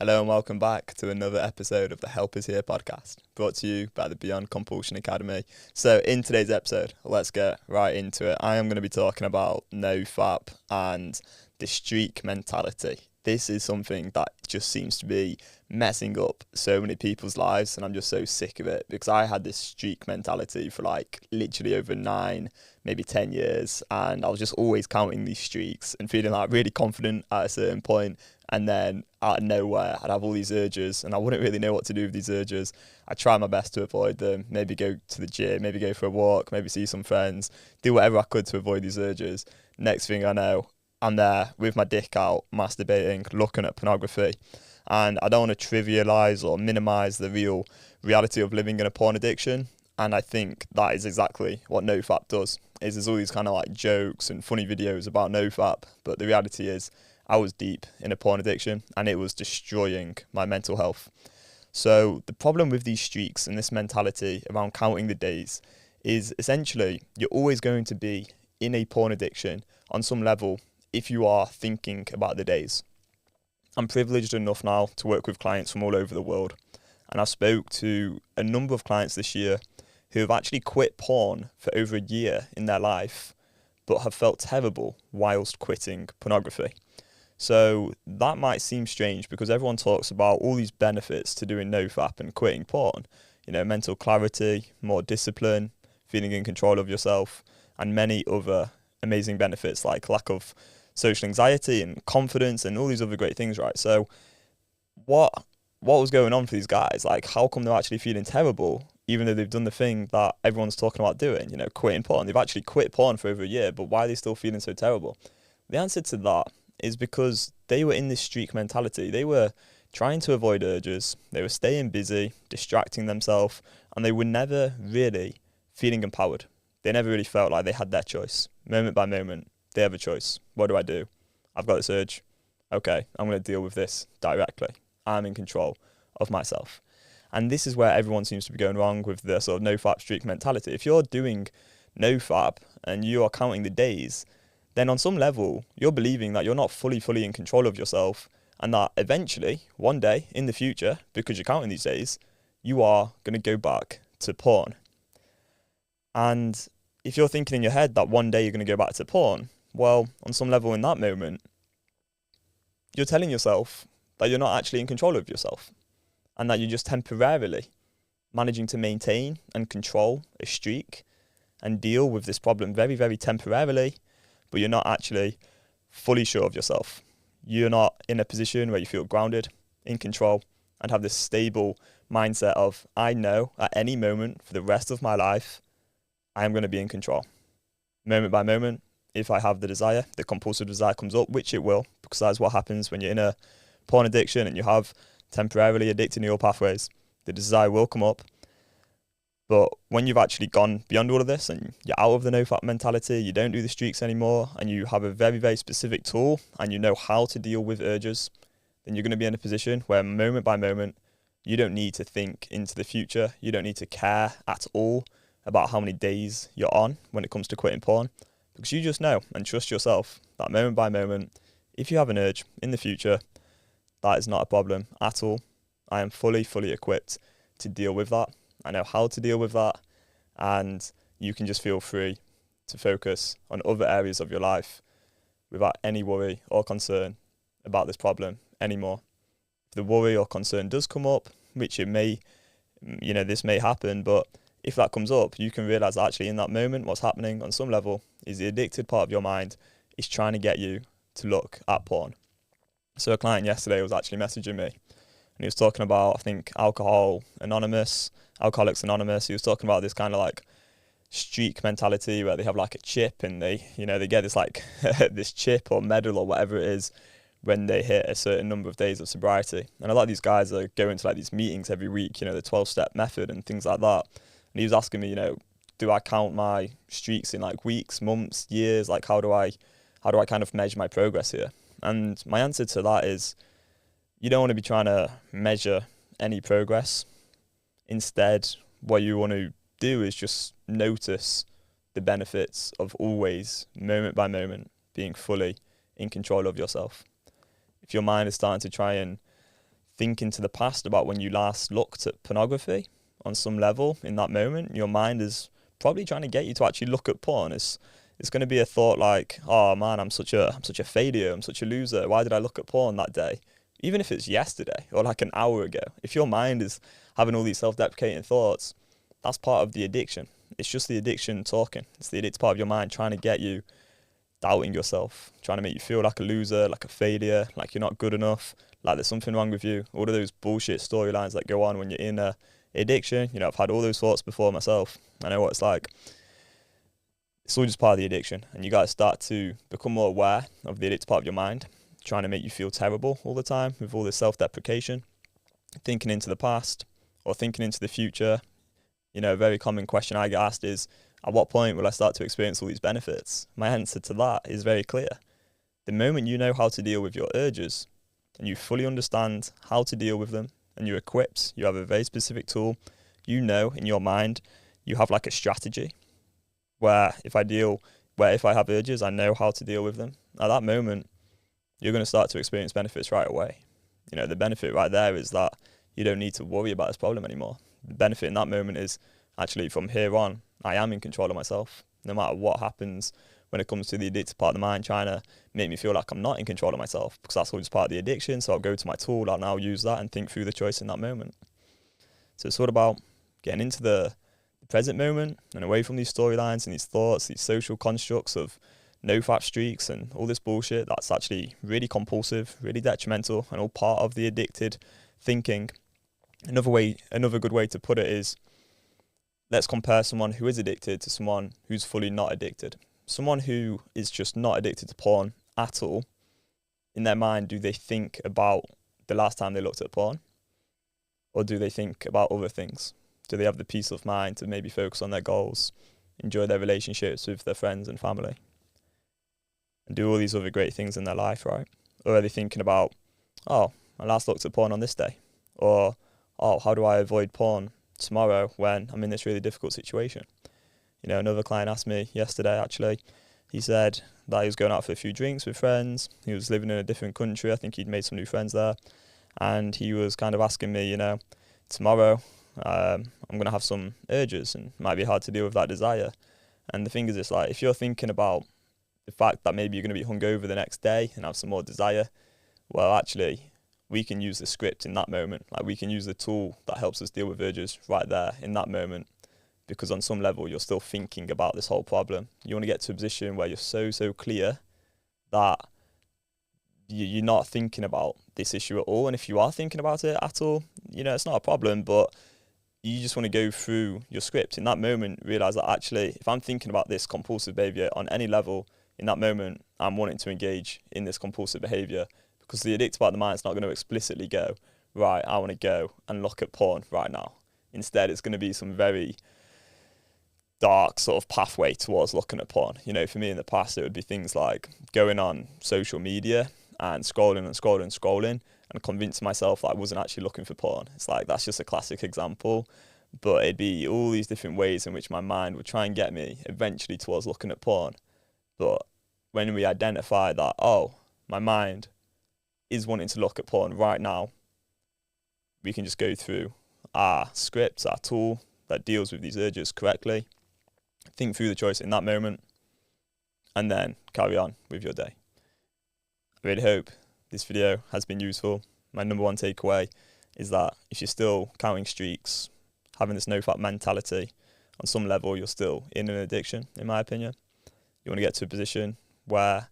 Hello and welcome back to another episode of the Help Is Here podcast, brought to you by the Beyond Compulsion Academy. So in today's episode, let's get right into it. I am going to be talking about NoFap and the streak mentality. This is something that just seems to be messing up so many people's lives, and I'm just so sick of it because I had this streak mentality for literally over 9, maybe 10 years, and I was just always counting these streaks and feeling really confident at a certain point. And then out of nowhere, I'd have all these urges and I wouldn't really know what to do with these urges. I try my best to avoid them, maybe go to the gym, maybe go for a walk, maybe see some friends, do whatever I could to avoid these urges. Next thing I know, I'm there with my dick out, masturbating, looking at pornography. And I don't want to trivialise or minimise the real reality of living in a porn addiction. And I think that is exactly what NoFap does. There's all these kind of jokes and funny videos about NoFap, but the reality is I was deep in a porn addiction and it was destroying my mental health. So the problem with these streaks and this mentality around counting the days is essentially you're always going to be in a porn addiction on some level if you are thinking about the days. I'm privileged enough now to work with clients from all over the world, and I spoke to a number of clients this year who have actually quit porn for over a year in their life but have felt terrible whilst quitting pornography. So that might seem strange because everyone talks about all these benefits to doing NoFap and quitting porn. Mental clarity, more discipline, feeling in control of yourself, and many other amazing benefits like lack of social anxiety and confidence and all these other great things, right? So what was going on for these guys? How come they're actually feeling terrible even though they've done the thing that everyone's talking about doing, quitting porn? They've actually quit porn for over a year, but why are they still feeling so terrible? The answer to that is because they were in this streak mentality. They were trying to avoid urges, they were staying busy, distracting themselves, and they were never really feeling empowered. They never really felt like they had their choice. Moment by moment, they have a choice. What do I do? I've got this urge. Okay, I'm going to deal with this directly. I'm in control of myself. And this is where everyone seems to be going wrong with the sort of NoFap streak mentality. If you're doing NoFap and you are counting the days, then on some level, you're believing that you're not fully in control of yourself and that eventually, one day in the future, because you're counting these days, you are going to go back to porn. And if you're thinking in your head that one day you're going to go back to porn, well, on some level in that moment, you're telling yourself that you're not actually in control of yourself and that you're just temporarily managing to maintain and control a streak and deal with this problem very, very temporarily, but you're not actually fully sure of yourself. You're not in a position where you feel grounded, in control, and have this stable mindset of, I know at any moment for the rest of my life, I am going to be in control. Moment by moment, if I have the desire, the compulsive desire comes up, which it will, because that's what happens when you're in a porn addiction and you have temporarily addicted neural pathways. The desire will come up. But when you've actually gone beyond all of this and you're out of the NoFap mentality, you don't do the streaks anymore, and you have a very, very specific tool and you know how to deal with urges, then you're going to be in a position where moment by moment, you don't need to think into the future. You don't need to care at all about how many days you're on when it comes to quitting porn, because you just know and trust yourself that moment by moment, if you have an urge in the future, that is not a problem at all. I am fully equipped to deal with that. I know how to deal with that, and you can just feel free to focus on other areas of your life without any worry or concern about this problem anymore. If the worry or concern does come up, which it may, this may happen, but if that comes up, you can realize actually in that moment, what's happening on some level is the addicted part of your mind is trying to get you to look at porn. So a client yesterday was actually messaging me, and he was talking about, I think, Alcoholics Anonymous. He was talking about this kind of streak mentality where they have a chip and they get this this chip or medal or whatever it is when they hit a certain number of days of sobriety. And a lot of these guys are going to these meetings every week, the 12-step method and things like that. And he was asking me, do I count my streaks in weeks, months, years? How do I kind of measure my progress here? And my answer to that is, you don't want to be trying to measure any progress. Instead, what you want to do is just notice the benefits of always, moment by moment, being fully in control of yourself. If your mind is starting to try and think into the past about when you last looked at pornography on some level in that moment. Your mind is probably trying to get you to actually look at porn. It's going to be a thought like, oh man, I'm such a failure, I'm such a loser. Why did I look at porn that day? Even if it's yesterday or like an hour ago. If your mind is having all these self-deprecating thoughts, that's part of the addiction. It's just the addiction talking. It's the addictive part of your mind trying to get you doubting yourself, trying to make you feel like a loser, like a failure, like you're not good enough, like there's something wrong with you. All of those bullshit storylines that go on when you're in a addiction. You know, I've had all those thoughts before myself. I know what it's like. It's all just part of the addiction, and you got to start to become more aware of the addictive part of your mind, trying to make you feel terrible all the time with all this self-deprecation, thinking into the past or thinking into the future. You know, a very common question I get asked is, at what point will I start to experience all these benefits? My answer to that is very clear. The moment you know how to deal with your urges and you fully understand how to deal with them and you're equipped, you have a very specific tool, you know in your mind, you have like a strategy where if I have urges, I know how to deal with them. At that moment, you're going to start to experience benefits right away. You know, the benefit right there is that you don't need to worry about this problem anymore. The benefit in that moment is actually from here on, I am in control of myself. No matter what happens when it comes to the addictive part of the mind trying to make me feel like I'm not in control of myself, because that's all just part of the addiction. So I'll go to my tool, I'll now use that and think through the choice in that moment. So it's all about getting into the present moment and away from these storylines and these thoughts, these social constructs of NoFap Streaks and all this bullshit that's actually really compulsive, really detrimental, and all part of the addicted thinking. Another good way to put it is, let's compare someone who is addicted to someone who's fully not addicted. Someone who is just not addicted to porn at all, in their mind, do they think about the last time they looked at porn? Or do they think about other things? Do they have the peace of mind to maybe focus on their goals, enjoy their relationships with their friends and family, and do all these other great things in their life, right? Or are they thinking about, oh, I last looked at porn on this day? Or, oh, how do I avoid porn tomorrow when I'm in this really difficult situation? You know, another client asked me yesterday, actually, he said that he was going out for a few drinks with friends. He was living in a different country. I think he'd made some new friends there. And he was kind of asking me, you know, tomorrow I'm going to have some urges and it might be hard to deal with that desire. And the thing is, it's like, if you're thinking about the fact that maybe you're going to be hungover the next day and have some more desire, well, actually, we can use the script in that moment. Like, we can use the tool that helps us deal with urges right there in that moment, because on some level, you're still thinking about this whole problem. You want to get to a position where you're so clear that you're not thinking about this issue at all. And if you are thinking about it at all, you know, it's not a problem, but you just want to go through your script in that moment, realize that actually, if I'm thinking about this compulsive behavior on any level, in that moment, I'm wanting to engage in this compulsive behavior, because the addictive part of the mind is not going to explicitly go, right, I want to go and look at porn right now. Instead, it's going to be some very dark sort of pathway towards looking at porn. You know, for me in the past, it would be things like going on social media and scrolling and convincing myself that I wasn't actually looking for porn. It's like, that's just a classic example, but it'd be all these different ways in which my mind would try and get me eventually towards looking at porn. But when we identify that, oh, my mind is wanting to look at porn right now, we can just go through our scripts, our tool that deals with these urges correctly, think through the choice in that moment, and then carry on with your day. I really hope this video has been useful. My number one takeaway is that if you're still counting streaks, having this NoFap mentality, on some level you're still in an addiction, in my opinion. You want to get to a position where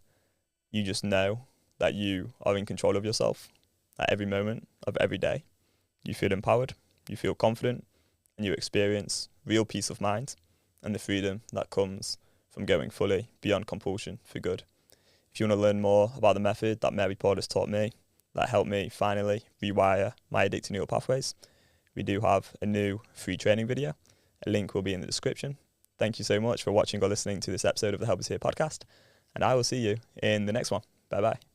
you just know that you are in control of yourself at every moment of every day. You feel empowered, you feel confident, and you experience real peace of mind and the freedom that comes from going fully beyond compulsion for good. If you want to learn more about the method that Mary Paul has taught me, that helped me finally rewire my addictive neural pathways, we do have a new free training video. A link will be in the description. Thank you so much for watching or listening to this episode of the Help Is Here podcast, and I will see you in the next one. Bye-bye.